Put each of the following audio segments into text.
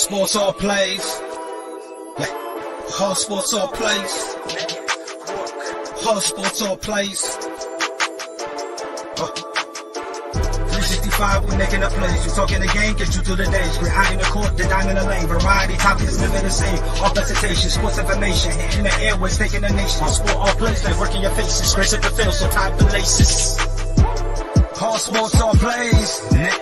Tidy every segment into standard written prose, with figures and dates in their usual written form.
sports all plays. Yeah. All sports all plays. All sports all plays. 365, we making a plays. You talking the game, get you through the days. We're high in the court, the dime in the lane. Variety topics living the same. All presentation, sports information. In the airways, taking the nation. All sport, all plays, like working your faces. Grace at the field, so tie the laces. All sports all plays. Yeah.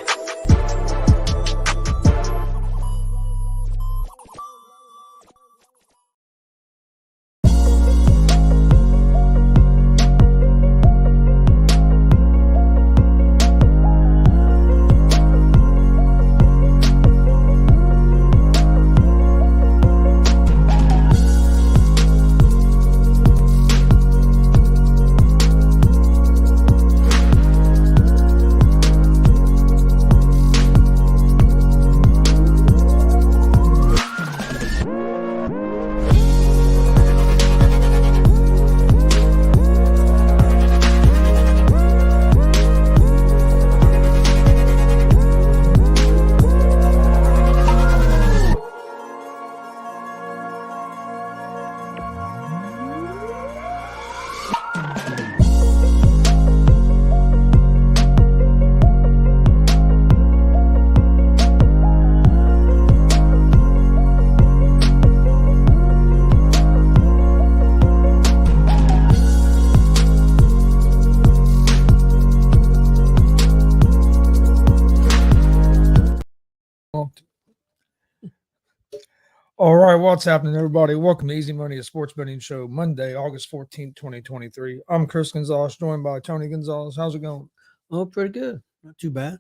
All right, what's happening, everybody? Welcome to Easy Money, a sports betting show, Monday, August 14th, 2023. I'm Chris Gonzalez, joined by Tony Gonzalez. How's it going? Oh, pretty good. Not too bad.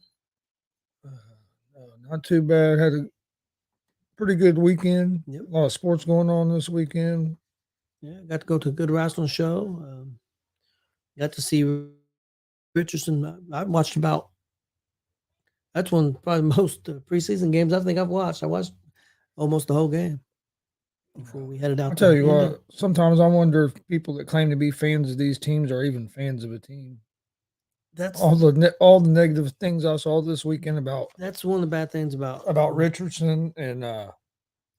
Not too bad. Had a pretty good weekend. Yep. A lot of sports going on this weekend. Yeah, got to go to a good wrestling show. Got to see Richardson. I watched about, that's one probably most preseason games I think I've watched. I watched almost the whole game before we headed out. I'll tell you what, sometimes I wonder if people that claim to be fans of these teams are even fans of a team. That's all the negative things I saw this weekend about. That's one of the bad things about Richardson and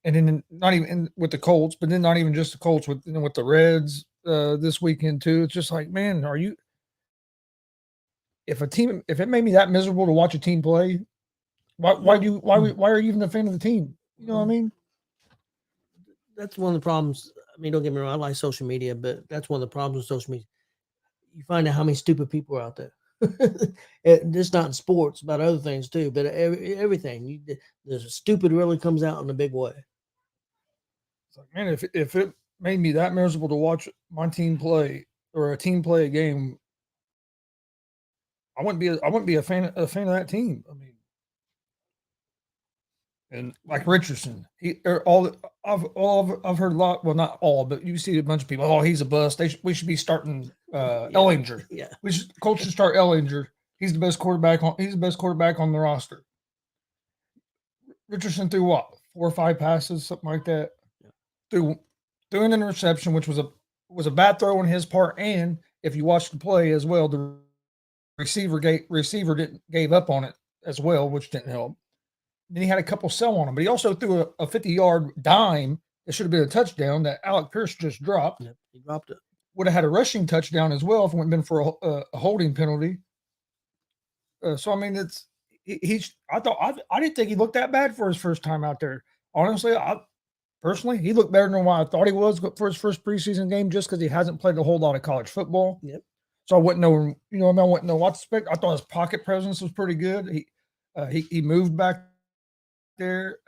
then not even with the Colts, but then not even just the Colts with the Reds this weekend too. It's just like, man, if it made me that miserable to watch a team play, why are you even a fan of the team? You know what I mean? That's one of the problems. I mean, don't get me wrong, I like social media, but that's one of the problems with social media. You find out how many stupid people are out there. It's not in sports, about other things too, but everything. The stupid really comes out in a big way. It's like, man, if it made me that miserable to watch my team play or a team play a game, I wouldn't be a fan of that team. I mean, and like Richardson, I've heard a lot. Well, not all, but you see a bunch of people. Oh, he's a bust. We should be starting Ellinger. Yeah, Colts should start Ellinger. He's the best quarterback on the roster. Richardson threw what, 4 or 5 passes, something like that. Yeah. Threw an interception, which was a bad throw on his part. And if you watch the play as well, the receiver gave up on it as well, which didn't help. Then he had a couple sell on him, but he also threw a 50-yard dime that should have been a touchdown that Alec Pierce just dropped. Yep, he dropped it. Would have had a rushing touchdown as well if it hadn't been for a holding penalty. So I mean, I didn't think he looked that bad for his first time out there. Honestly, personally, he looked better than what I thought he was for his first preseason game, just because he hasn't played a whole lot of college football. Yep. So I wouldn't know. I wouldn't know what to expect. I thought his pocket presence was pretty good. He moved back there.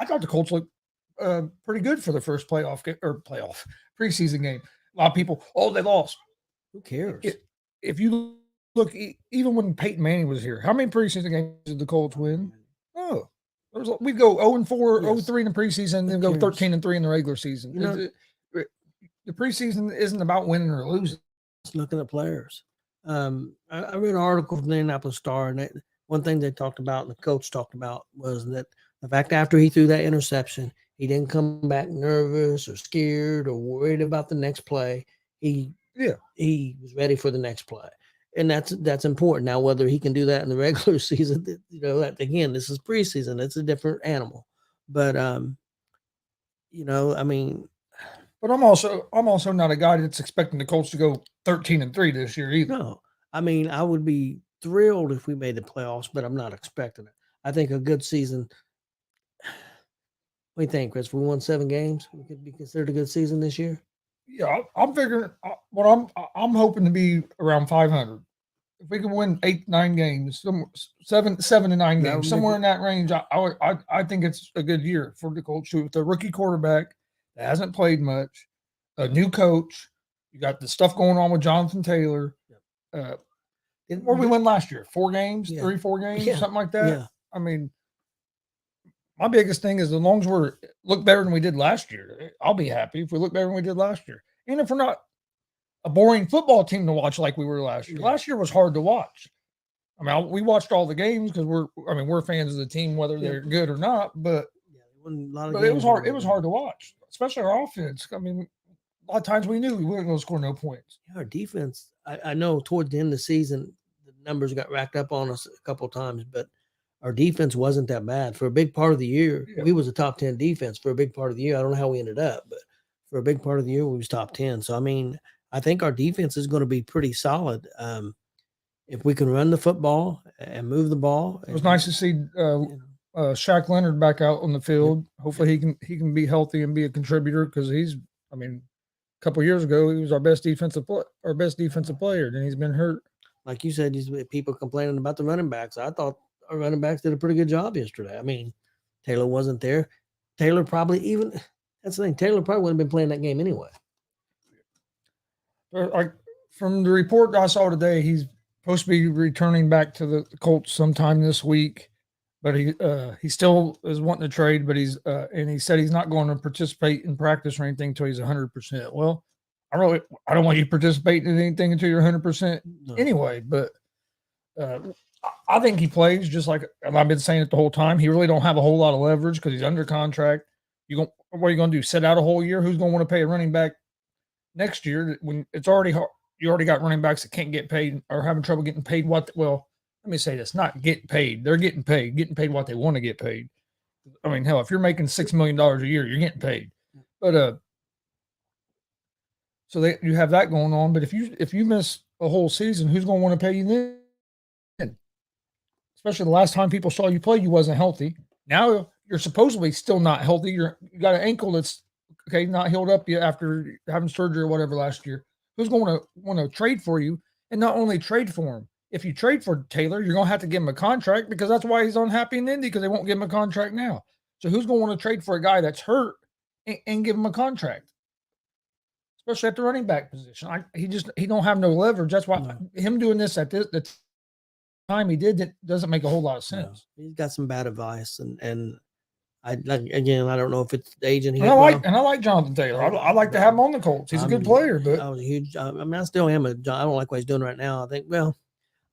I thought the Colts looked pretty good for the first preseason game. A lot of people, they lost. Who cares? If you look, even when Peyton Manning was here, how many preseason games did the Colts win? Oh, we'd go 0-4, 0-3 in the preseason, then go 13-3 in the regular season. The preseason isn't about winning or losing. It's looking at players. I read an article from the Indianapolis Star, and one thing they talked about and the coach talked about was that the fact after he threw that interception, he didn't come back nervous or scared or worried about the next play. He was ready for the next play. And that's important. Now, whether he can do that in the regular season, that again, this is preseason. It's a different animal. But I mean, But I'm also not a guy that's expecting the Colts to go 13-3 this year either. no, I mean, I would be thrilled if we made the playoffs, but I'm not expecting it. I think a good season. What do you think, Chris? We won 7 games. We could be considered a good season this year. Yeah, I'm figuring what I'm hoping to be around 500. If we can win 8-9 games, seven to 9 games, somewhere in that range, I think it's a good year for the Colts with a rookie quarterback that hasn't played much, a new coach. You got the stuff going on with Jonathan Taylor. Where we won last year, 4 games, 4 games, something like that. Yeah. I mean, my biggest thing is as long as we look better than we did last year, I'll be happy if we look better than we did last year. And if we're not a boring football team to watch like we were last year. Yeah. Last year was hard to watch. I mean, we watched all the games because we're fans of the team, whether they're good or not. But it was hard. It was hard to watch, especially our offense. I mean, a lot of times we knew we weren't going to score no points. Yeah, our defense. I know toward the end of the season, the numbers got racked up on us a couple of times, but our defense wasn't that bad for a big part of the year. Yeah. We was a top 10 defense for a big part of the year. I don't know how we ended up, but for a big part of the year, we was top 10. So I mean, I think our defense is going to be pretty solid. If we can run the football and move the ball. It was nice to see Shaq Leonard back out on the field. Yeah. Hopefully he can be healthy and be a contributor because a couple of years ago he was our best defensive player. Then he's been hurt. Like you said, people complaining about the running backs. I thought our running backs did a pretty good job yesterday. I mean, Taylor wasn't there. Taylor probably that's the thing. Taylor probably wouldn't have been playing that game anyway. From the report I saw today, he's supposed to be returning back to the Colts sometime this week, but he still is wanting to trade. But and he said he's not going to participate in practice or anything until he's 100%. Well, I don't want you to participate in anything until you're 100% anyway. But I think he plays just like I've been saying it the whole time. He really don't have a whole lot of leverage because he's under contract. What are you going to do? Sit out a whole year? Who's going to want to pay a running back next year when it's already hard? You already got running backs that can't get paid or having trouble getting paid. Let me say this: not get paid. They're getting paid what they want to get paid. I mean, hell, if you're making $6 million a year, you're getting paid. But so you have that going on. But if you miss a whole season, who's going to want to pay you then? Especially the last time people saw you play, you wasn't healthy. Now you're supposedly still not healthy. You got an ankle that's not healed up yet after having surgery or whatever last year. Who's going to want to trade for you? And not only trade for him. If you trade for Taylor, you're going to have to give him a contract because that's why he's unhappy in Indy because they won't give him a contract now. So who's going to want to trade for a guy that's hurt and give him a contract? Especially at the running back position. He don't have no leverage. That's why him doing this at the time he did it doesn't make a whole lot of sense. No, he's got some bad advice and I don't know if it's the agent. And I like Jonathan Taylor. I like to have him on the Colts. He's a good player, but I was a huge. I still am I don't like what he's doing right now. I think. Well,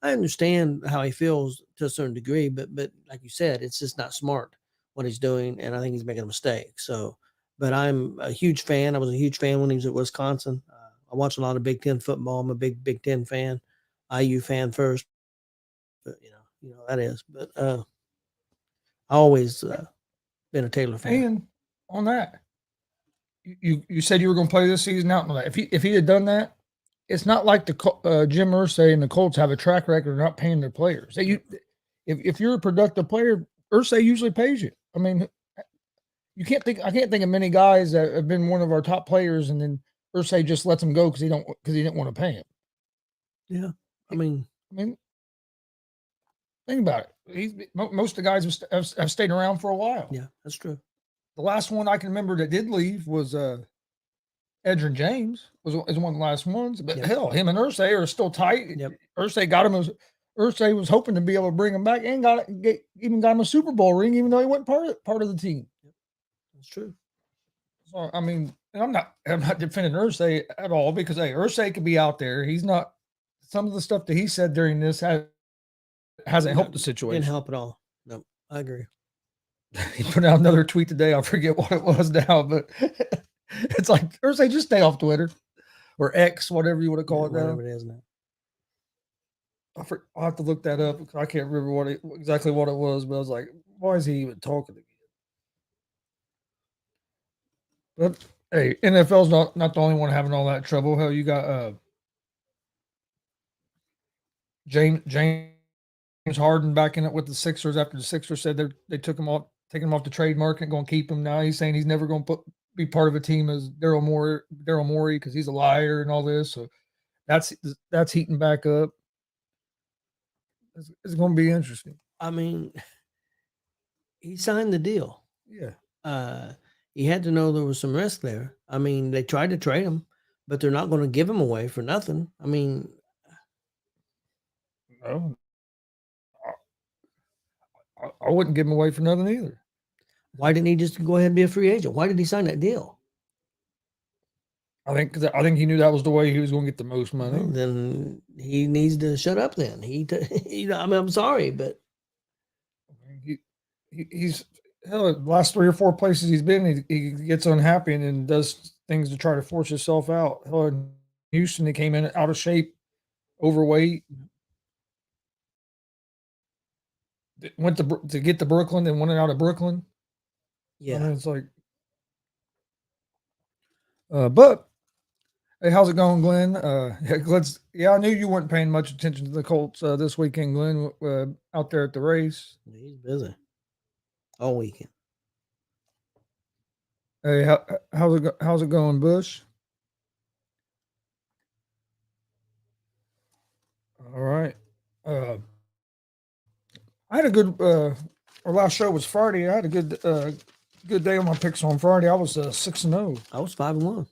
I understand how he feels to a certain degree, but like you said, it's just not smart what he's doing, and I think he's making a mistake. So, but I'm a huge fan. I was a huge fan when he was at Wisconsin. I watch a lot of Big Ten football. I'm a big Big Ten fan, IU fan first, but you know that is. But I always. Been a Taylor fan. And on that, you said you were going to play this season out. If he had done that, it's not like the Jim Irsay and the Colts have a track record of not paying their players. If you're a productive player, Irsay usually pays you. I mean, I can't think of many guys that have been one of our top players and then Irsay just lets them go because he didn't want to pay him. Yeah, I mean. Think about it. Most of the guys have stayed around for a while. Yeah, that's true. The last one I can remember that did leave was Edgerrin James is one of the last ones. But hell, him and Irsay are still tight. Yep. Irsay got him. Irsay was hoping to be able to bring him back and even got him a Super Bowl ring, even though he wasn't part of the team. Yep. That's true. So I mean, I'm not defending Irsay at all because Irsay could be out there. He's not. Some of the stuff that he said during this hasn't helped the situation. Didn't help at all. No, I agree. He put out another tweet today. I forget what it was now, but it's like, Irsay, just stay off Twitter or X, whatever you want to call it now. Whatever it is now. I'll have to look that up. I can't remember exactly what it was, but I was like, why is he even talking again? But hey, NFL's not the only one having all that trouble. Hell, you got James Harden backing up with the Sixers after the Sixers said they took him off, taking him off the trade market, going to keep him. Now he's saying he's never going to be part of a team as Daryl Morey because he's a liar and all this. So that's heating back up. It's going to be interesting. I mean, he signed the deal. Yeah. He had to know there was some risk there. I mean, they tried to trade him, but they're not going to give him away for nothing. I mean, no, I wouldn't give him away for nothing either. Why didn't he just go ahead and be a free agent? Why did he sign that deal? I think he knew that was the way he was going to get the most money. Well, then he needs to shut up. Then I mean, I'm sorry, but he's hell. The last 3 or 4 places he's been, he gets unhappy and then does things to try to force himself out. Hell, in Houston, he came in out of shape, overweight. Went to get to Brooklyn, then went out of Brooklyn. yeah, I mean, it's like, but. Hey, how's it going, Glenn? I knew you weren't paying much attention to the Colts this weekend, Glenn, out there at the race. he's busy all weekend. Hey, how's it going, Bush? All right. I had a good. Our last show was Friday. I had a good day on my picks on Friday. I was 6-0. I was 5-1.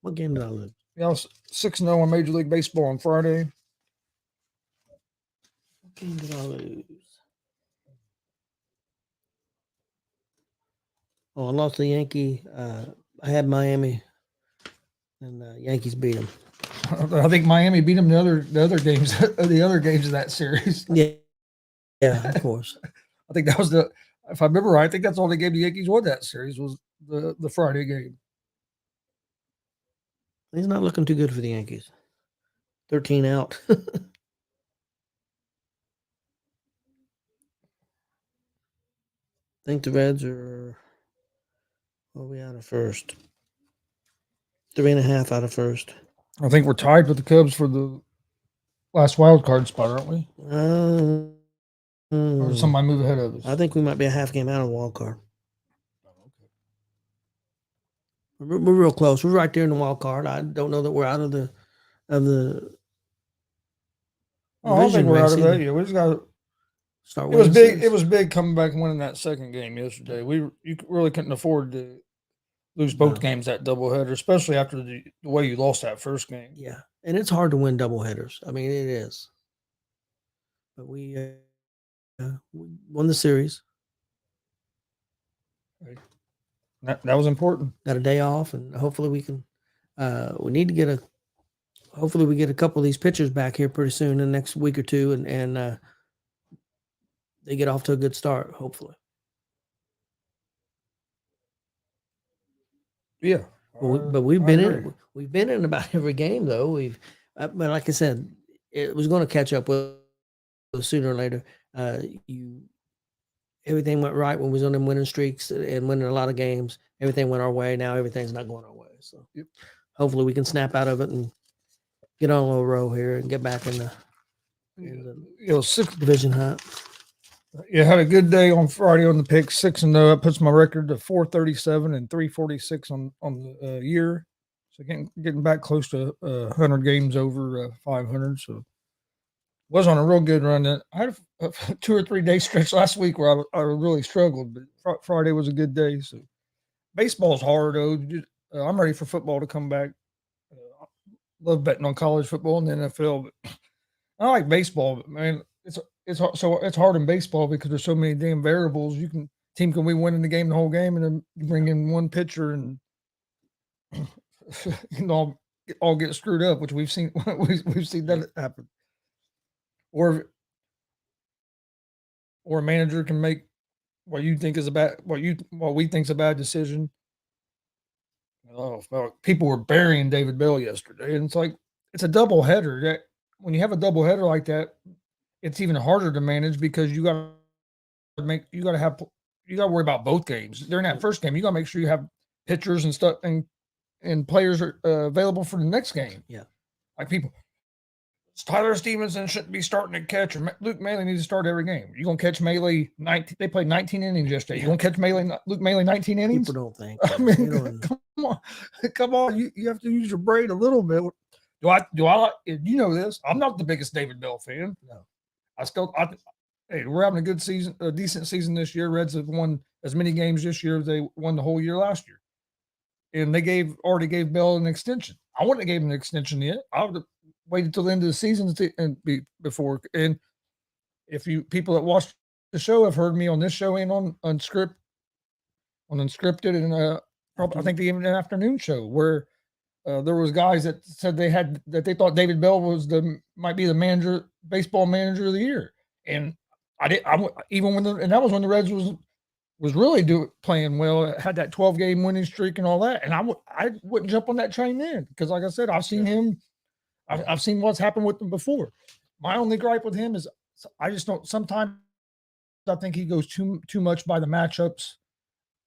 What game did I lose? Yeah, I was 6-0 on Major League Baseball on Friday. What game did I lose? Oh, I lost the Yankee. I had Miami, and Yankees beat them. I think Miami beat them the other games of that series. Yeah, of course. I think that was if I remember right, I think that's all they gave the Yankees won that series was the Friday game. He's not looking too good for the Yankees. 13 out. I think the Reds are. What are we out of first? 3.5 out of first. I think we're tied with the Cubs for the last wild card spot, aren't we? Or did somebody move ahead of us? I think we might be a half game out of the wild card. We're real close. We're right there in the wild card. I don't know that we're out of the. I don't think we're out of that yet. We just got to start. It was big. It was big coming back and winning that second game yesterday. You really couldn't afford to lose both games that doubleheader, especially after the way you lost that first game. Yeah, and it's hard to win doubleheaders. I mean, it is. But we won the series. That was important. Got a day off, and hopefully we can. We need to get hopefully we get a couple of these pitchers back here pretty soon in the next week or two, and they get off to a good start. Hopefully. Yeah, but we've been in about every game though. But like I said, it was going to catch up with sooner or later. Everything went right when we was on them winning streaks and winning a lot of games. Everything went our way. Now everything's not going our way. So hopefully we can snap out of it and get on a little row here and get back in the sixth division hunt. Yeah, had a good day on Friday on the pick, 6-0. That puts my record to 437 and 346 on the year. So getting back close to 100 games over 500. So was on a real good run. I had a 2 or 3 day stretch last week where I really struggled, but Friday was a good day. So baseball's hard though. I'm ready for football to come back. Love betting on college football and the NFL, but I like baseball. But man, it's hard in baseball because there's so many damn variables. Team can be winning the game the whole game, and then you bring in one pitcher and all get screwed up, which we've seen that happen. Or a manager can make what we think is a bad decision. Oh, people were burying David Bell yesterday, and it's like it's a double header. That when you have a double header like that, it's even harder to manage because you got to worry about both games. During that first game, you got to make sure you have pitchers and stuff and players are available for the next game. Yeah. Like people, Tyler Stevenson shouldn't be starting to catch, or Luke Maley needs to start every game. You're going to catch Maley 19. They played 19 innings yesterday. You're going to catch Luke Maley 19 innings? People don't think. I mean, come on. You have to use your brain a little bit. Do I you know this? I'm not the biggest David Bell fan. No. Hey, we're having a good season, a decent season this year. Reds have won as many games this year as they won the whole year last year. And they already gave Bell an extension. I wouldn't have gave him an extension yet. I would have waited till the end of the season before. And if you people that watch the show have heard me on this show and on Unscripted, and I think even an afternoon show where there was guys that said they thought David Bell might be the baseball manager of the year, and and that was when the Reds was really playing well. It had that 12-game winning streak and all that, and I wouldn't jump on that train then because, like I said, I've seen him. I've seen what's happened with him before. My only gripe with him is I just don't. Sometimes I think he goes too much by the matchups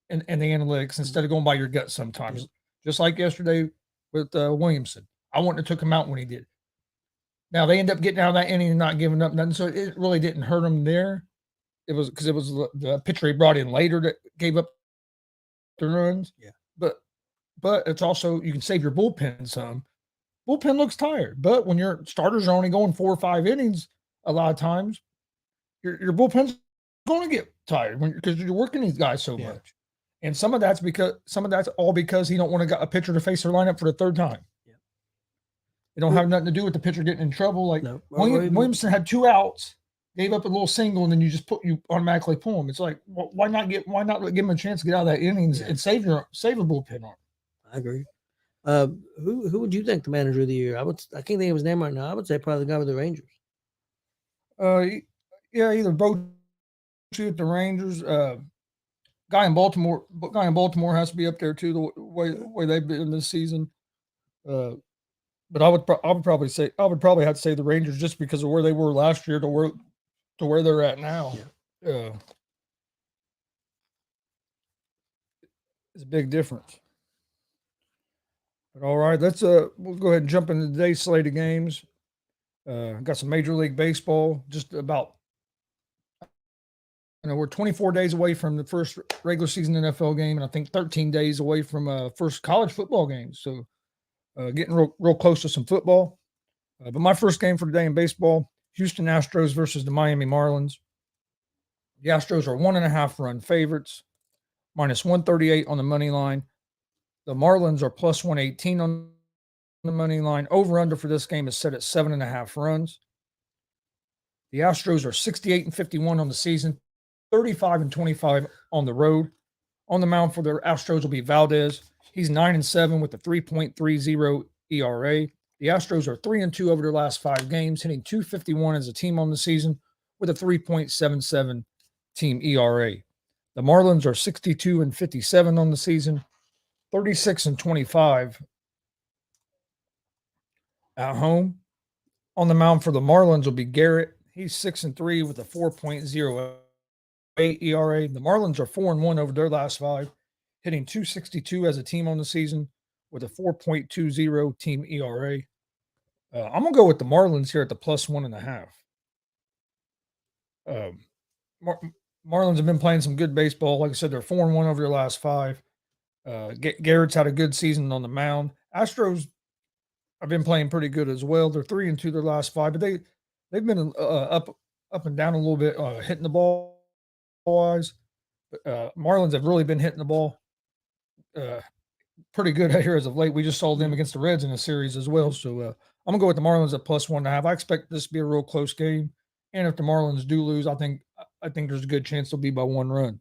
and the analytics instead of going by your gut. Sometimes, just like yesterday with Williamson, I wouldn't have took him out when he did. Now they end up getting out of that inning and not giving up nothing, so it really didn't hurt him there. It was because it was the pitcher he brought in later that gave up the runs. Yeah, but it's also you can save your bullpen some. Bullpen looks tired, but when your starters are only going 4 or 5 innings, a lot of times your bullpen's going to get tired because you're working these guys so much. And some of that's all because he don't want a pitcher to face their lineup for the third time. Yeah. It don't have nothing to do with the pitcher getting in trouble. Like Williamson had 2 outs, gave up a little single, and then you automatically pull him. It's like why not give him a chance to get out of that innings and save a bullpen arm. I agree. Who would you think the manager of the year? I can't think of his name right now. I would say probably the guy with the Rangers. Either Bochy at the Rangers. Guy in Baltimore has to be up there too. The way they've been this season. But I would probably have to say the Rangers just because of where they were last year to where they're at now. Yeah. It's a big difference. But all right, let's we'll go ahead and jump into today's slate of games. Got some Major League Baseball. Just about, we're 24 days away from the first regular season NFL game, and I think 13 days away from first college football game. So getting real close to some football. But my first game for today in baseball, Houston Astros versus the Miami Marlins. The Astros are 1.5 run favorites, minus 138 on the money line. The Marlins are plus 118 on the money line. Over-under for this game is set at 7.5 runs. The Astros are 68-51 on the season, 35-25 on the road. On the mound for the Astros will be Valdez. He's 9-7 with a 3.30 ERA. The Astros are 3-2 over their last 5 games, hitting .251 as a team on the season with a 3.77 team ERA. The Marlins are 62-57 on the season, 36-25 at home. On the mound for the Marlins will be Garrett. He's 6-3 with a 4.08 ERA. The Marlins are 4-1 over their last 5, hitting .262 as a team on the season with a 4.20 team ERA. I'm going to go with the Marlins here at the plus 1.5. Marlins have been playing some good baseball. Like I said, they're 4-1 over their last 5. Garrett's had a good season on the mound. Astros have been playing pretty good as well. They're 3-2 their last 5, but they've been up and down a little bit, hitting the ball wise. Marlins have really been hitting the ball pretty good here as of late. We just saw them against the Reds in a series as well. So I'm gonna go with the Marlins at plus 1.5. I expect this to be a real close game, and if the Marlins do lose, I think there's a good chance they'll be by 1 run.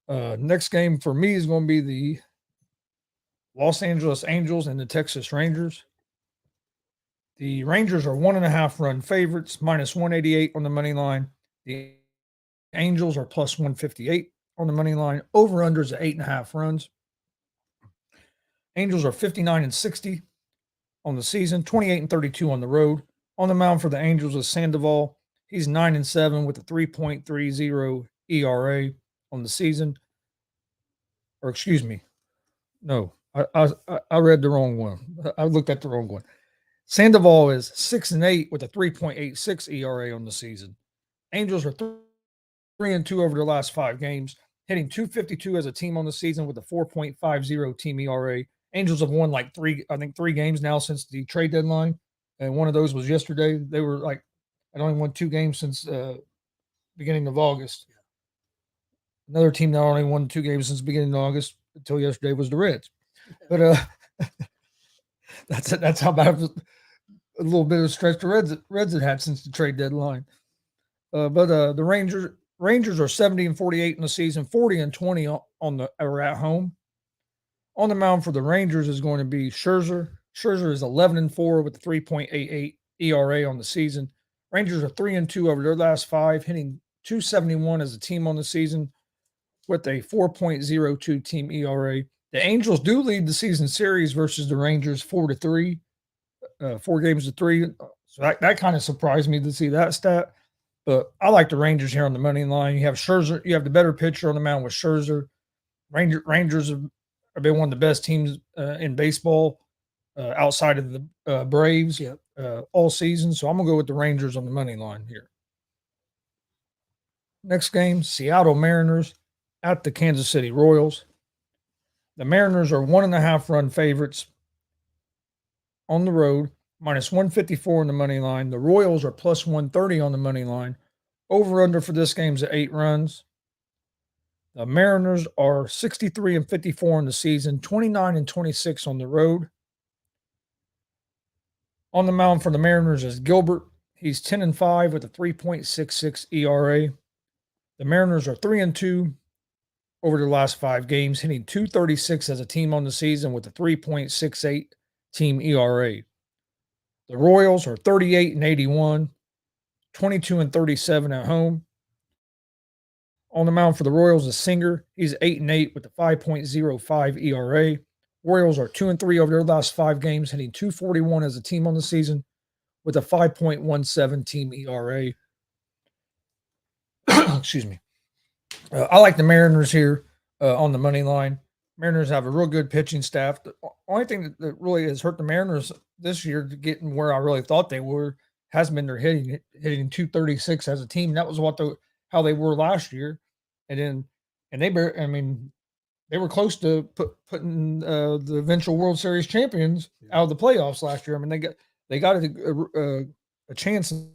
Next game for me is going to be the Los Angeles Angels and the Texas Rangers. The Rangers are 1.5 run favorites, minus 188 on the money line. The Angels are plus 158 on the money line. Over-unders at 8.5 runs. Angels are 59-60 on the season, 28-32 on the road. On the mound for the Angels is Sandoval. He's 9-7 with a 3.30 ERA on the season. or excuse me, no, I read the wrong one. I looked at the wrong one. Sandoval is 6-8 with a 3.86 ERA on the season. Angels are 3-2 over their last 5 games, hitting 252 as a team on the season with a 4.50 team ERA. Angels have won like three games now since the trade deadline, and one of those was yesterday. They were like, I only won 2 games since beginning of August. Another team that only won 2 games since beginning of August until yesterday was the Reds. But that's how bad a little bit of stretch the Reds had had since the trade deadline. But the Rangers are 70-48 in the season, 40-20 are at home. On the mound for the Rangers is going to be Scherzer. Scherzer is 11-4 with a 3.88 ERA on the season. Rangers are 3-2 over their last 5, hitting 271 as a team on the season with a 4.02 team ERA. The Angels do lead the season series versus the Rangers 4-3, 4 games to 3. So that kind of surprised me to see that stat. But I like the Rangers here on the money line. You have Scherzer, you have the better pitcher on the mound with Scherzer. Rangers have been one of the best teams in baseball outside of the Braves all season. So I'm going to go with the Rangers on the money line here. Next game, Seattle Mariners at the Kansas City Royals. The Mariners are 1.5 run favorites on the road, minus 154 on the money line. The Royals are plus 130 on the money line. Over-under for this game is at 8 runs. The Mariners are 63-54 in the season, 29-26 on the road. On the mound for the Mariners is Gilbert. He's 10-5 with a 3.66 ERA. The Mariners are 3-2 over their last 5 games, hitting 236 as a team on the season with a 3.68 team ERA. The Royals are 38-81, 22-37 at home. On the mound for the Royals is Singer. He's 8-8 with a 5.05 ERA. Royals are 2-3 over their last 5 games, hitting 241 as a team on the season with a 5.17 team ERA. Excuse me. I like the Mariners here on the money line. Mariners have a real good pitching staff. The only thing that really has hurt the Mariners this year to getting where I really thought they were has been their hitting 236 as a team. That was how they were last year, and they were close to putting the eventual World Series champions out of the playoffs last year. I mean, they got a chance in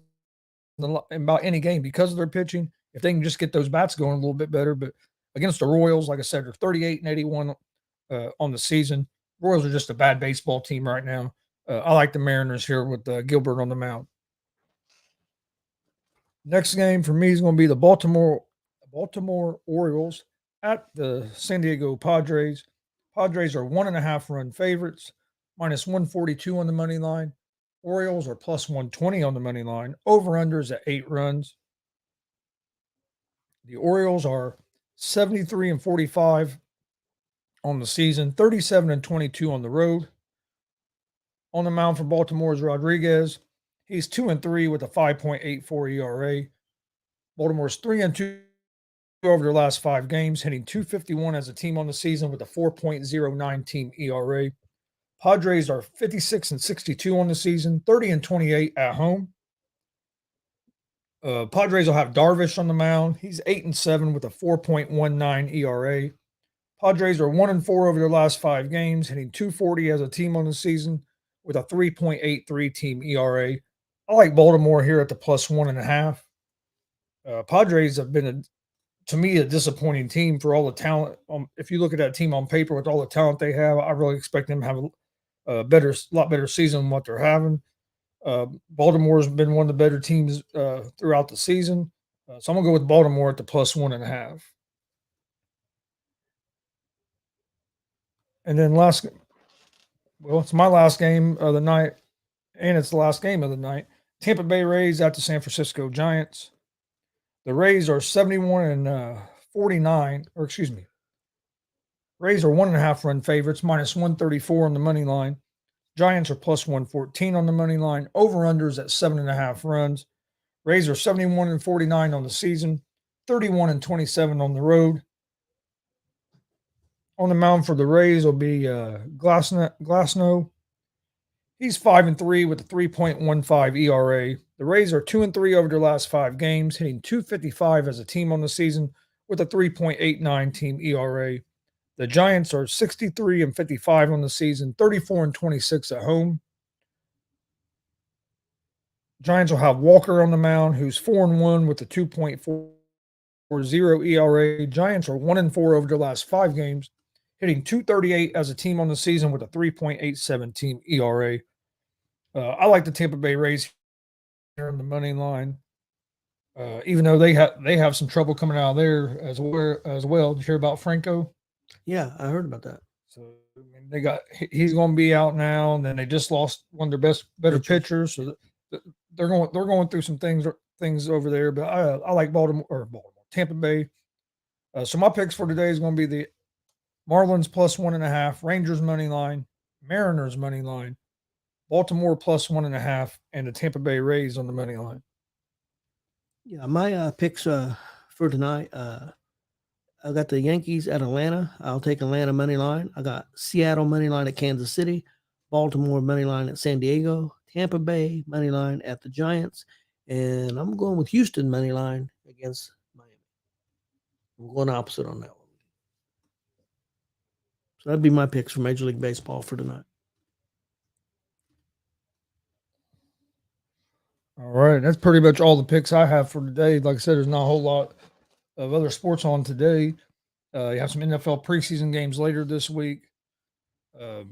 about any game because of their pitching. If they can just get those bats going a little bit better, but against the Royals, like I said, they're 38-81 on the season. Royals are just a bad baseball team right now. I like the Mariners here with Gilbert on the mound. Next game for me is going to be the Baltimore Orioles at the San Diego Padres. Padres are 1.5 run favorites, minus 142 on the money line. Orioles are plus 120 on the money line. Over-unders at 8 runs. The Orioles are 73-45 on the season, 37-22 on the road. On the mound for Baltimore is Rodriguez. He's 2-3 with a 5.84 ERA. Baltimore's 3-2 over their last 5 games, hitting 251 as a team on the season with a 4.09 team ERA. Padres are 56-62 on the season, 30-28 at home. Padres will have Darvish on the mound. He's 8-7 with a 4.19 ERA. Padres are 1-4 over their last 5 games, hitting 240 as a team on the season with a 3.83 team ERA. I like Baltimore here at the plus 1.5. Padres have been, to me, a disappointing team for all the talent. If you look at that team on paper with all the talent they have, I really expect them to have a lot better season than what they're having. Baltimore's been one of the better teams throughout the season. So I'm going to go with Baltimore at the plus 1.5. And then it's my last game of the night, and it's the last game of the night. Tampa Bay Rays at the San Francisco Giants. The Rays are 71-49, or excuse me. Rays are 1.5 run favorites, minus 134 on the money line. Giants are plus 114 on the money line. Over-unders at 7.5 runs. Rays are 71-49 on the season, 31-27 on the road. on the mound for the Rays will be Glasnow. He's 5-3 with a 3.15 ERA. The Rays are 2-3 over their last 5 games, hitting 255 as a team on the season with a 3.89 team ERA. The Giants are 63-55 on the season, 34-26 at home. Giants will have Walker on the mound, who's 4-1 with a 2.40 ERA. Giants are 1-4 over their last 5 games, hitting 238 as a team on the season with a 3.87 team ERA. I like the Tampa Bay Rays here on the money line, even though they have some trouble coming out of there as well. Did you hear about Franco? Yeah, I heard about that. So I mean, he's going to be out now, and then they just lost one of their better pitchers. So they're going through some things over there. But I like Tampa Bay. So my picks for today is going to be the Marlins plus 1.5, Rangers money line, Mariners money line, Baltimore plus 1.5, and the Tampa Bay Rays on the money line. Yeah, my picks for tonight. I got the Yankees at Atlanta. I'll take Atlanta money line. I got Seattle money line at Kansas City, Baltimore money line at San Diego, Tampa Bay money line at the Giants, and I'm going with Houston money line against Miami. I'm going opposite on that one. So that'd be my picks for Major League Baseball for tonight. All right, that's pretty much all the picks I have for today. Like I said, there's not a whole lot of other sports on today. You have some NFL preseason games later this week. Like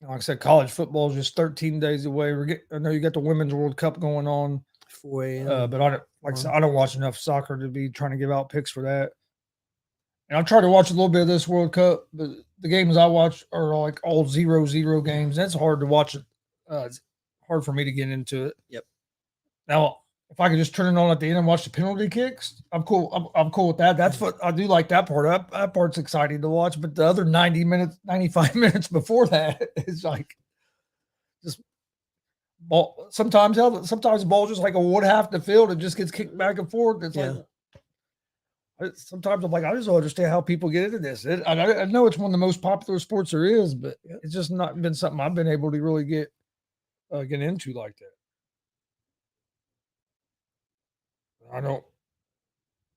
I said, college football is just 13 days away. I know you got the Women's World Cup going on, 4 a.m. But I said, I don't watch enough soccer to be trying to give out picks for that. And I'll try to watch a little bit of this World Cup, but the games I watch are like all 0-0 games. That's hard to watch it. It's hard for me to get into it. Yep. Now, if I could just turn it on at the end and watch the penalty kicks, I'm cool. I'm cool with that. That's what I do like that part. That part's exciting to watch. But the other 90 minutes, 95 minutes before that is like just ball. Sometimes the ball just like a one half the field and just gets kicked back and forth. It's like sometimes I'm like, I just don't understand how people get into this. I know it's one of the most popular sports there is, but it's just not been something I've been able to really get into like that. I don't.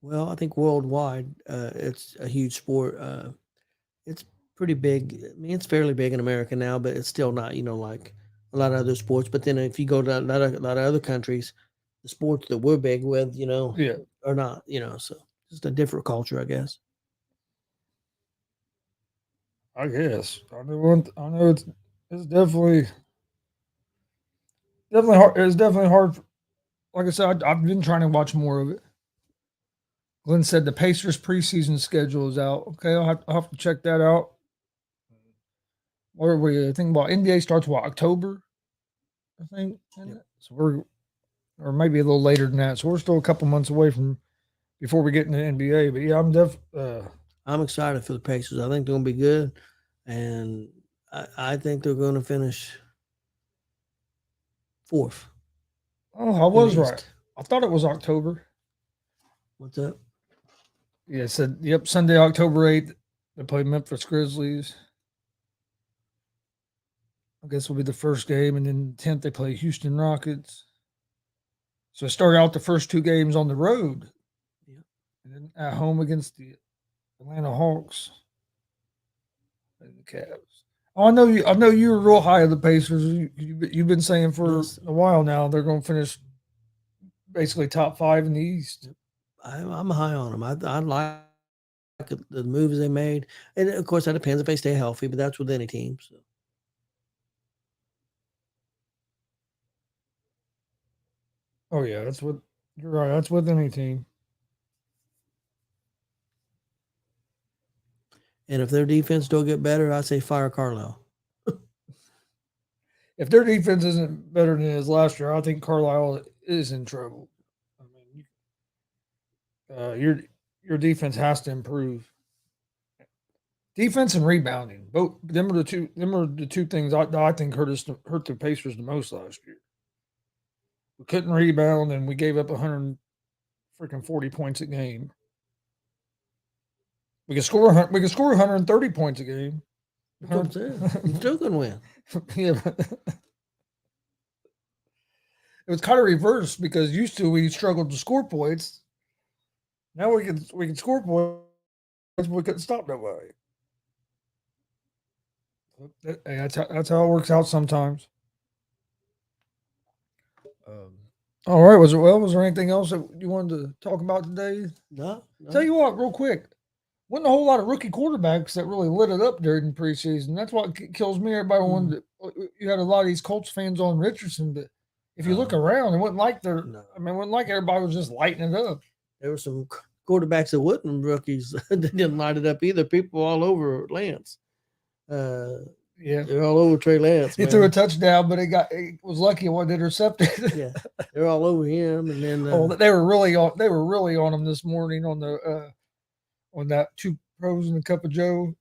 Well, I think worldwide, it's a huge sport. It's pretty big. I mean, it's fairly big in America now, but it's still not, like a lot of other sports. But then if you go to a lot of other countries, the sports that we're big with, are not, so just a different culture, I guess. I guess I know it's definitely hard. It's definitely hard. Like I said, I've been trying to watch more of it. Glenn said the Pacers preseason schedule is out. Okay, I'll have to check that out. What are we thinking about? NBA starts October, I think. Yep. So or maybe a little later than that. So we're still a couple months away from before we get into the NBA. But yeah, I'm excited for the Pacers. I think they're going to be good, and I think they're going to finish 4th. Oh, I was right. I thought it was October. What's up? Yeah, it said, yep, Sunday, October 8th, they play Memphis Grizzlies. I guess will be the first game, and then 10th they play Houston Rockets. So start out the first 2 games on the road. Yeah. And then at home against the Atlanta Hawks and the Cavs. Oh, I know you were real high on the Pacers. You've been saying for a while now they're going to finish basically top 5 in the East. I'm high on them. I like the moves they made, and of course that depends if they stay healthy. But that's with any team. So. Oh yeah, you're right. That's with any team. And if their defense don't get better, I say fire Carlisle. If their defense isn't better than it is last year, I think Carlisle is in trouble. I mean, your defense has to improve. Defense and rebounding, both them are the two things I think hurt the Pacers the most last year. We couldn't rebound, and we gave up 140 points a game. We can score 130 points a game. That's what I'm saying. You still can win. Yeah. It was kind of reversed because used to we struggled to score points. Now we can score points, but we couldn't stop nobody. Hey, that's how it works out sometimes. All right. Was there anything else that you wanted to talk about today? No. Tell you what, real quick, wasn't a whole lot of rookie quarterbacks that really lit it up during preseason. That's what kills me. Everybody wanted you had a lot of these Colts fans on Richardson, but if you look around, it wasn't like it wasn't like everybody was just lighting it up. There were some quarterbacks that wasn't rookies that didn't light it up either. People all over Lance. Yeah, they're all over Trey Lance. He threw a touchdown, but it was lucky it wasn't intercepted. Yeah, they're all over him, and then they were really on him this morning on the on that two pros and a cup of Joe.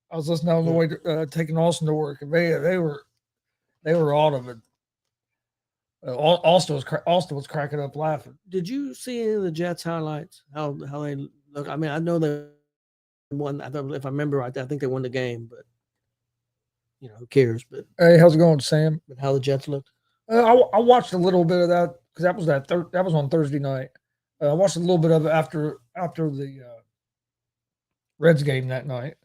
I was listening on the way to, taking Austin to work, and they were on him. And Austin was cracking up laughing. Did you see any of the Jets highlights? How they look? I mean, I know they won. If I remember right, I think they won the game, but who cares? But hey, how's it going, Sam? But how the Jets looked? I watched a little bit of that because that was on Thursday night. I watched a little bit of it after the Reds game that night.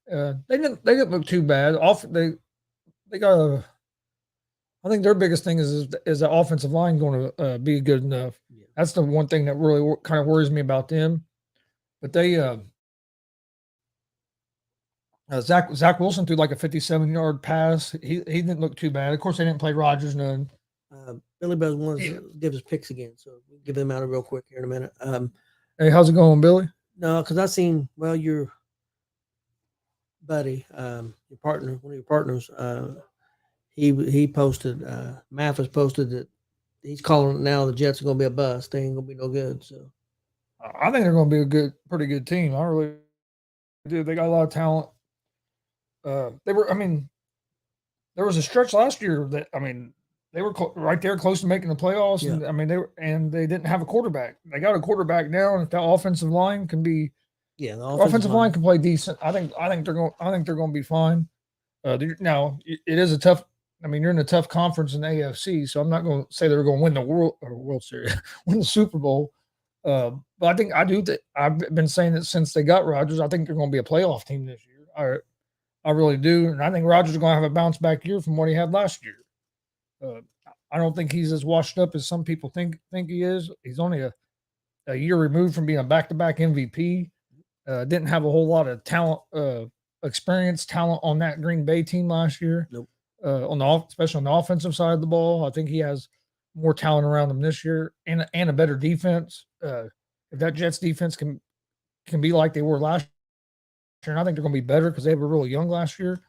They didn't look too bad. They got I think their biggest thing is the offensive line going to be good enough. Yeah. That's the one thing that really kind of worries me about them. But they Zach Wilson threw like a 57-yard pass. He didn't look too bad. Of course, they didn't play Rodgers none. Billy Buzz wants to give his picks again, so we'll give them out real quick here in a minute. Hey, how's it going, Billy? No, because I seen your buddy, your partner, one of your partners. He posted. Mathis posted that he's calling it now. The Jets are going to be a bust. They ain't going to be no good. So I think they're going to be a pretty good team. I really do. They got a lot of talent. There was a stretch last year that they were right there close to making the playoffs. Yeah. And they didn't have a quarterback. They got a quarterback now, and if that offensive line can be, the offensive line can play decent. I think they're going to be fine. Now it is a tough. You're in a tough conference in the AFC, so I'm not going to say they're going to win the World Series, win the Super Bowl. But I've been saying it since they got Rodgers. I think they're going to be a playoff team this year. I really do, and I think Rodgers is going to have a bounce back year from what he had last year. I don't think he's as washed up as some people think he is. He's only a year removed from being a back-to-back MVP. Didn't have a whole lot of talent, talent on that Green Bay team last year. Nope. Especially on the offensive side of the ball, I think he has more talent around him this year and a better defense. If that Jets defense can be like they were last year, and I think they're going to be better because they were really young last year.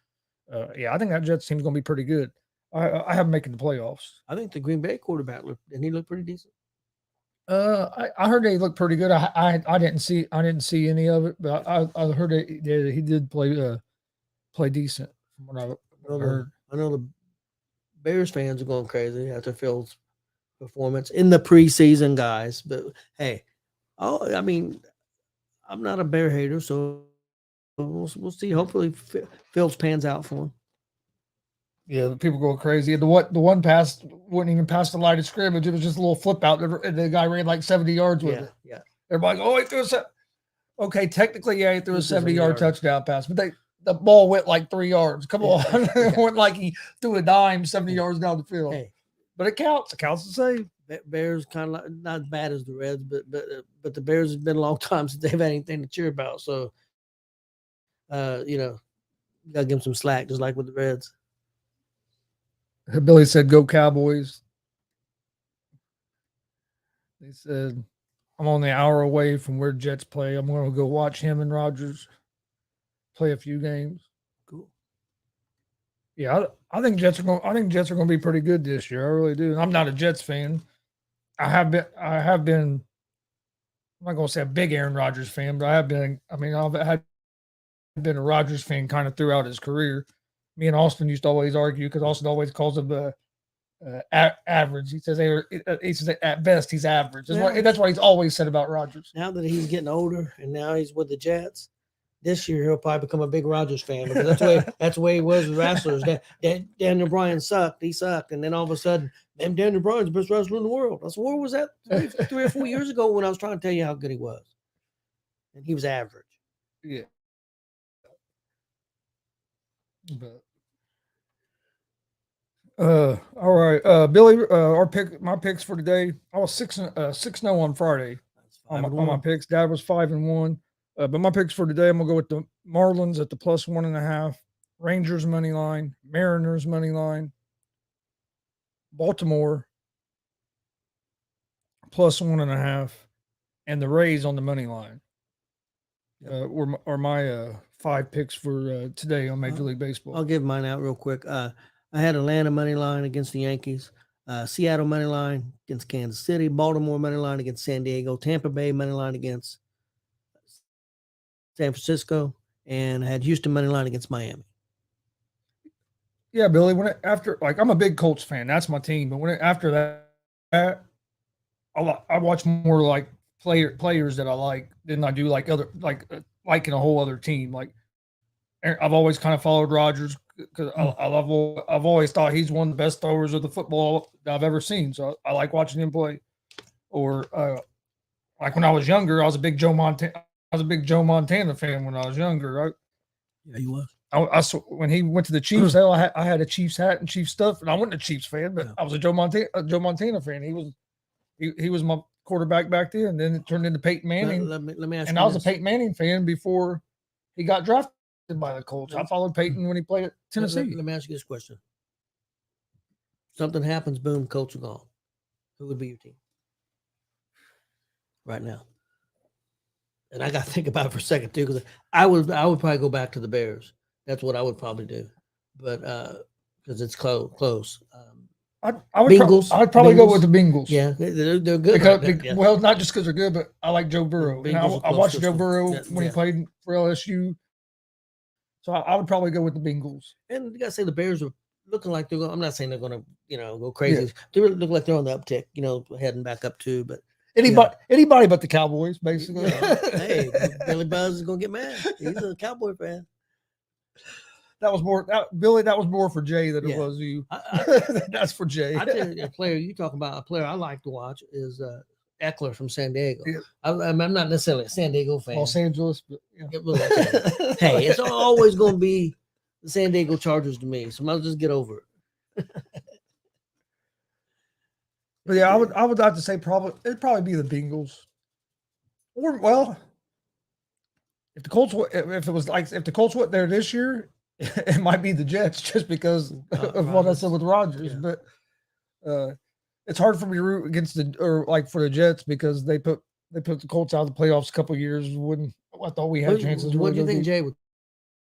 I think that Jets team is going to be pretty good. I have them making the playoffs. I think the Green Bay quarterback didn't he look pretty decent? I heard they looked pretty good. I didn't see any of it, but I heard that he did play decent from what I heard. I know the Bears fans are going crazy after Phil's performance in the preseason, guys. But hey, I'm not a Bear hater, so we'll see. Hopefully, Phil's pans out for him. Yeah, the people go crazy. The one pass wouldn't even pass the line of scrimmage. It was just a little flip out, and the guy ran like 70 yards with it. Yeah. Everybody, he threw okay, technically, he threw a 70-yard touchdown pass, but the ball went like 3 yards. Come on. It went like he threw a dime 70 yards down the field. Hey, but it counts. It counts the same. Bears kind of not as bad as the Reds, but the Bears have been a long time since they've had anything to cheer about. So, got to give them some slack, just like with the Reds. Billy said, "Go Cowboys." They said, "I'm only an hour away from where Jets play. I'm going to go watch him and Rodgers play a few games." Cool. Yeah, I think Jets are going. I think Jets are going to be pretty good this year. I really do. And I'm not a Jets fan. I have been. I'm not going to say a big Aaron Rodgers fan, but I have been. I've been a Rodgers fan kind of throughout his career. Me and Austin used to always argue because Austin always calls him average. He says at best he's average. That's what he's always said about Rodgers. Now that he's getting older and now he's with the Jets, This year he'll probably become a big Rodgers fan because that's the way he was with wrestlers. Daniel Bryan sucked. He sucked. And then all of a sudden, man, Daniel Bryan's the best wrestler in the world. I said, where was that 3 or 4 years ago when I was trying to tell you how good he was? And he was average. Yeah. But all right. Billy, my picks for today. I was 6-0 on Friday on my picks. Dad was 5-1. But my picks for today, I'm gonna go with the Marlins at the +1.5, Rangers money line, Mariners money line, Baltimore +1.5, and the Rays on the money line. Are my 5 picks for today on Major League Baseball. I'll give mine out real quick. I had Atlanta money line against the Yankees, Seattle money line against Kansas City, Baltimore money line against San Diego, Tampa Bay money line against San Francisco, and I had Houston money line against Miami. Yeah, Billy. I'm a big Colts fan. That's my team. But after that, I watch more like players that I like than I do like other liking a whole other team. Like I've always kind of followed Rodgers because I've always thought he's one of the best throwers of the football that I've ever seen. So I like watching him play. Or like when I was younger, I was a big Joe Montana fan when I was younger. Yeah, he was. When he went to the Chiefs, I had a Chiefs hat and Chiefs stuff, and I wasn't a Chiefs fan, but I was a Joe Montana fan. He was my quarterback back then, and then it turned into Peyton Manning. Let me ask and you I was a Peyton Manning fan before he got drafted by the Colts. I followed Peyton when he played at Tennessee. Let me ask you this question. Something happens, boom, Colts are gone. Who would be your team right now? And I got to think about it for a second too, because I would probably go back to the Bears. That's what I would probably do, but because it's close. I'd probably go with the Bengals. Yeah, they're good. Well, not just because they're good, but I like Joe Burrow. I watched Joe Burrow when he played for LSU. So I would probably go with the Bengals. And you got to say the Bears are looking like they're going. I'm not saying they're going to, go crazy. Yeah. They really look like they're on the uptick, heading back up too. But anybody but the Cowboys, basically. Hey, Billy Buzz is going to get mad. He's a Cowboy fan. That was more for Jay than it was you. That's for Jay. I tell you, a player I like to watch is Eckler from San Diego. Yeah. I'm not necessarily a San Diego fan. Los Angeles, but hey, it's always going to be the San Diego Chargers to me. So I'll just get over it. But yeah, I would like to say it'd probably be the Bengals. Or if the Colts went there this year, it might be the Jets just because of what I said with Rodgers. Yeah. But it's hard for me to root against for the Jets because they put the Colts out of the playoffs a couple of years when I thought we had chances. What do you think Jay would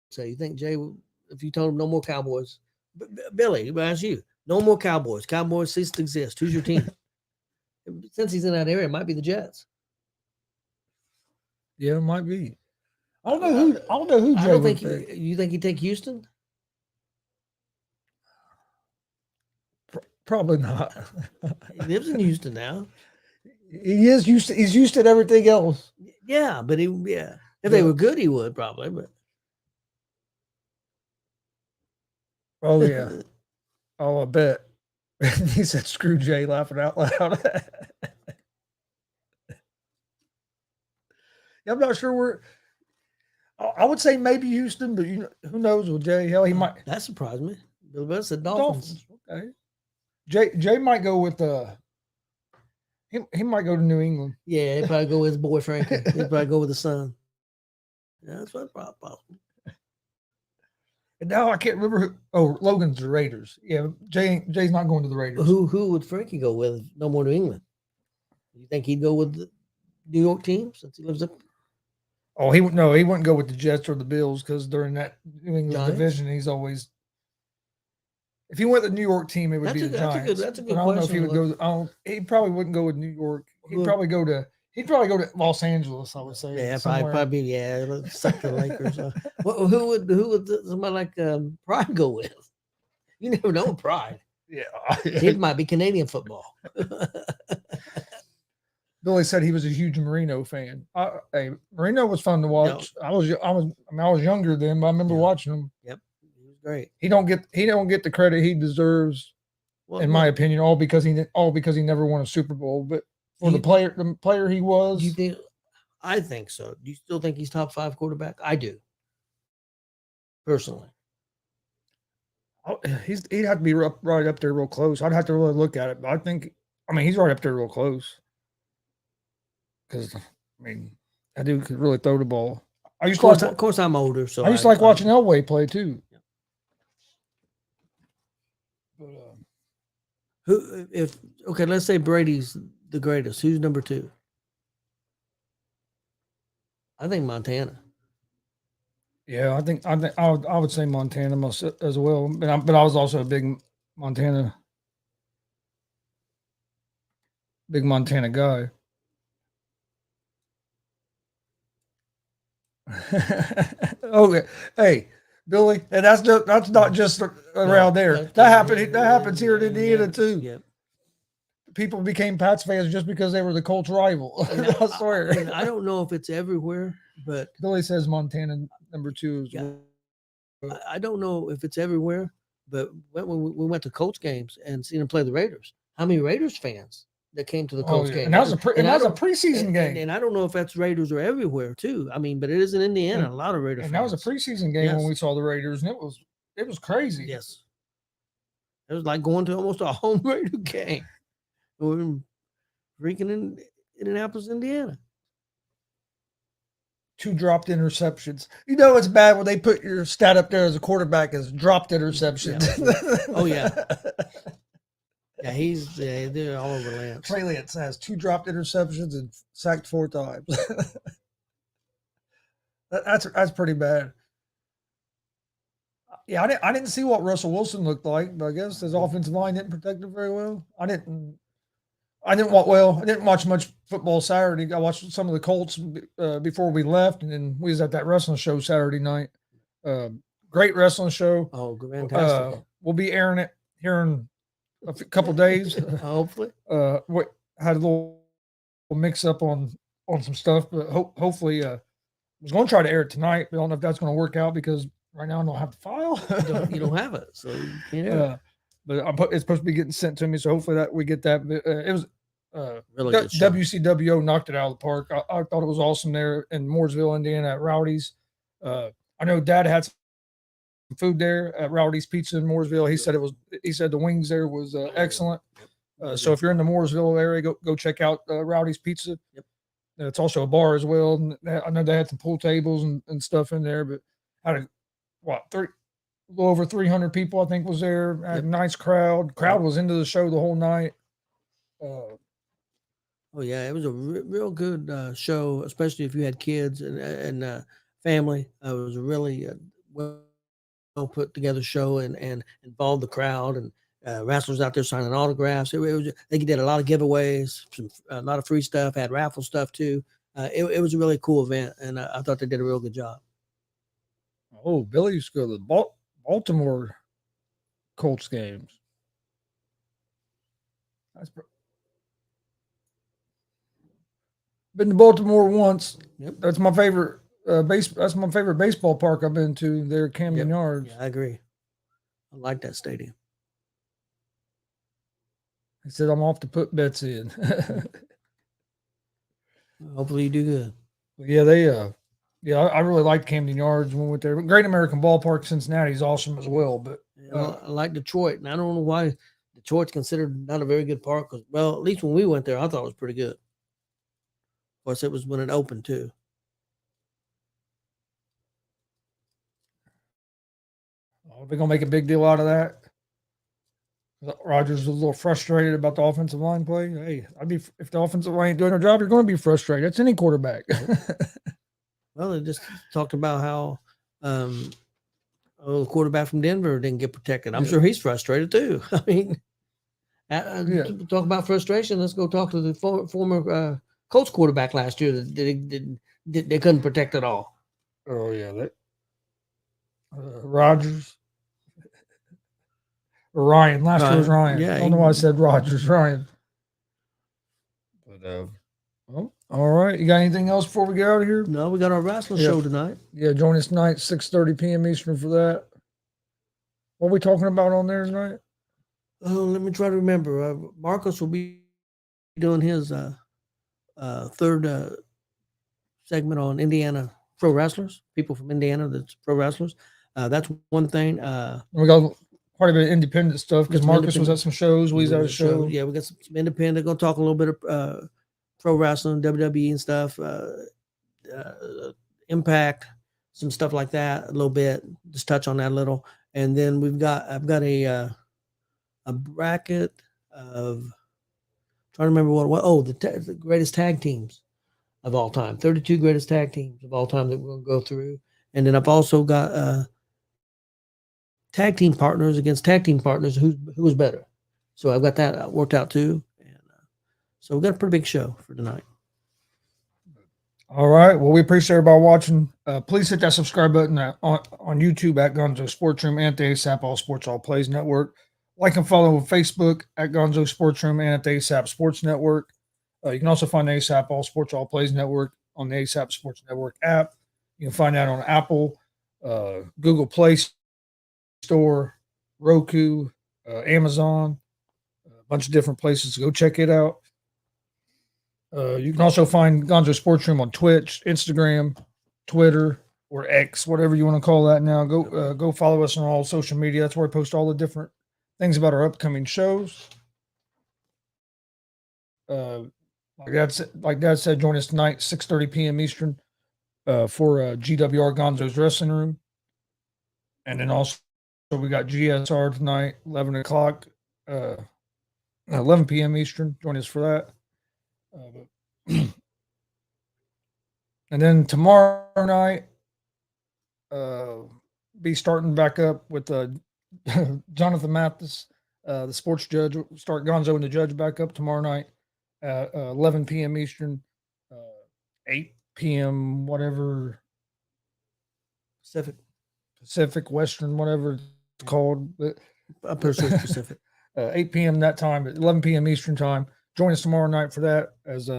say? You think Jay would, if you told him no more Cowboys? Billy, I ask you, no more Cowboys. Cowboys cease to exist. Who's your team? Since he's in that area, it might be the Jets. Yeah, it might be. I don't know who. I don't think you think he'd take Houston. Probably not. He lives in Houston now. He's used to everything else. Yeah, but if they were good, he would probably. But oh yeah, I bet. He said, "Screw Jay," laughing out loud. I'm not sure where. I would say maybe Houston, but who knows with Jay? Hell, he might. That surprised me. Bill Buzz said Dolphins. Okay. Jay might go with he might go to New England. Yeah, he'd probably go with his boy Frankie. He'd probably go with the son. Yeah, that's what possible. And now I can't remember who. Oh, Logan's the Raiders. Yeah, Jay's not going to the Raiders. Who would Frankie go with? No more New England. You think he'd go with the New York team since he lives up? Oh, he wouldn't go with the Jets or the Bills because during that New England division, he's always. If he went to the New York team, it would be the Giants. That's a good question. I don't know if he would go. He probably wouldn't go with New York. He'd probably go to Los Angeles. I would say. Yeah, probably suck the Lakers. Who would somebody like Pride go with? You never know Pride. Yeah, it might be Canadian football. Billy said he was a huge Marino fan. Hey, Marino was fun to watch. I was younger then, but I remember watching him. Yep, he was great. He don't get the credit he deserves, in my opinion, all because he never won a Super Bowl. But for the player he was, do you think? I think so. Do you still think he's top 5 quarterback? I do, personally. He'd have to be right up there real close. I'd have to really look at it, but he's right up there real close. Because that dude could really throw the ball. Of course, I'm older, so I used to like watching Elway play too. Yeah. But let's say Brady's the greatest. Who's number 2? I think Montana. Yeah, I would say Montana as well, but I was also a big Montana guy. Okay, hey Billy, and that's not just around there. That happens here in Indiana too. Yep. People became Pats fans just because they were the Colts' rival. I swear. I don't know if it's everywhere, but Billy says Montana number 2 is. Yeah. I don't know if it's everywhere, but when we went to Colts games and seen them play the Raiders, how many Raiders fans that came to the Colts game? And that was a preseason game. And I don't know if that's Raiders or everywhere too. But it is in Indiana. A lot of Raiders. And that was a preseason game when we saw the Raiders, and it was crazy. Yes, it was like going to almost a home Raider game. We were freaking in Indianapolis, Indiana. 2 dropped interceptions. You know it's bad when they put your stat up there as a quarterback as dropped interceptions. Yeah. Oh yeah. Yeah, they're all over Lance. Trey Lance has 2 dropped interceptions and sacked 4 times. That's pretty bad. Yeah, I didn't see what Russell Wilson looked like, but I guess his offensive line didn't protect him very well. I didn't watch much football Saturday. I watched some of the Colts before we left, and then we was at that wrestling show Saturday night. Great wrestling show. Oh, fantastic! We'll be airing it here in a couple days. Hopefully. We had a little mix up on some stuff, but hopefully, I was going to try to air it tonight. But I don't know if that's going to work out because right now I don't have the file. You don't have it, so you can't air it. But it's supposed to be getting sent to me, so hopefully that we get that. It was really good show. WCWO knocked it out of the park. I thought it was awesome there in Mooresville, Indiana at Rowdy's. I know Dad had some food there at Rowdy's Pizza in Mooresville. He said the wings there was excellent. So if you're in the Mooresville area, go check out Rowdy's Pizza. Yep. It's also a bar as well. And I know they had some pool tables and stuff in there, but had a little over 300 people, I think, was there. Had a nice crowd. Crowd was into the show the whole night. Oh yeah, it was a real good show, especially if you had kids and family. It was a really well put together show and involved the crowd and wrestlers out there signing autographs. They did a lot of giveaways, a lot of free stuff, had raffle stuff too. It was a really cool event, and I thought they did a real good job. Oh, Billy used to go to the Baltimore Colts games. Been to Baltimore once. Yep. That's my favorite that's my favorite baseball park I've been to there, Camden Yards. Yeah, I agree. I like that stadium. He said I'm off to put bets in. Hopefully you do good. Yeah, I really liked Camden Yards when we went there. Great American Ballpark, Cincinnati is awesome as well. But I like Detroit, and I don't know why Detroit's considered not a very good park. Cause, well, at least when we went there, I thought it was pretty good. Of course, it was when it opened too. Oh, they're gonna make a big deal out of that. Rodgers was a little frustrated about the offensive line play. Hey, if the offensive line ain't doing their job, you're going to be frustrated. That's any quarterback. Well, they just talked about how the quarterback from Denver didn't get protected. I'm sure he's frustrated too. I mean, talk about frustration. Let's go talk to the former Colts quarterback last year that they couldn't protect at all. Oh yeah, Rodgers. Or Ryan. Last year was Ryan. Yeah, I don't know why I said Rodgers. Ryan. But All right. You got anything else before we get out of here? No, we got our wrestling Yeah. show tonight. Yeah, join us tonight, 6:30 p.m. Eastern for that. What are we talking about on there tonight? Oh, let me try to remember. Marcus will be doing his third segment on Indiana pro wrestlers, people from Indiana that's pro wrestlers. That's one thing. We got quite a bit of independent stuff because Some Marcus was at some shows. We was at a show. Yeah, we got some independent. Going to talk a little bit of pro wrestling, WWE and stuff, Impact, some stuff like that. A little bit, just touch on that a little, and then I've got a bracket of trying to remember the greatest tag teams of all time, 32 greatest tag teams of all time that we're going to go through, and then I've also got tag team partners against tag team partners who was better. So I've got that worked out too. And so we've got a pretty big show for tonight. All right. Well, we appreciate everybody watching. Please hit that subscribe button on YouTube at Gonzo Sports Room and at the ASAP All Sports All Plays Network. Like and follow on Facebook at Gonzo Sports Room and at the ASAP Sports Network. You can also find the ASAP All Sports All Plays Network on the ASAP Sports Network app. You can find that on Apple, Google Play Store, Roku, Amazon, a bunch of different places. Go check it out. You can also find Gonzo Sports Room on Twitch, Instagram, Twitter, or X, whatever you want to call that now. Go follow us on all social media. That's where I post all the different things about our upcoming shows. Like Dad said, join us tonight, 6:30 p.m. Eastern, for GWR Gonzo's Wrestling Room. And then also we got GSR tonight, 11 o'clock, 11 p.m. Eastern. Join us for that. And then tomorrow night, be starting back up with Jonathan Mathis, the sports judge. We'll start Gonzo and the judge back up tomorrow night at 11 p.m. Eastern, 8 p.m. whatever Pacific Western, whatever it's called. I'm pretty sure Pacific. 8 p.m. that time, at 11 p.m. Eastern time. Join us tomorrow night for that as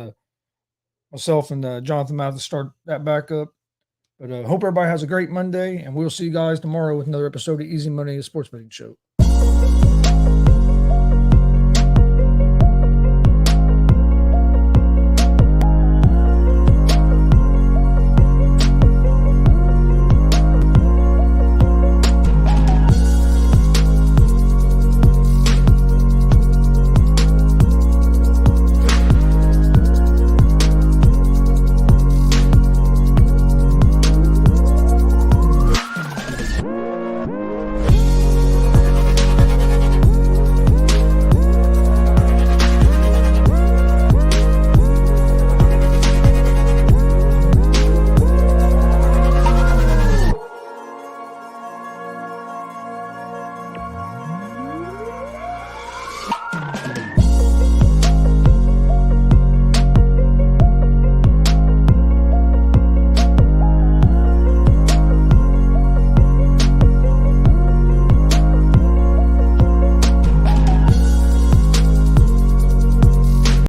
myself and Jonathan Mathis start that back up. But hope everybody has a great Monday, and we'll see you guys tomorrow with another episode of Easy Money, a sports betting show.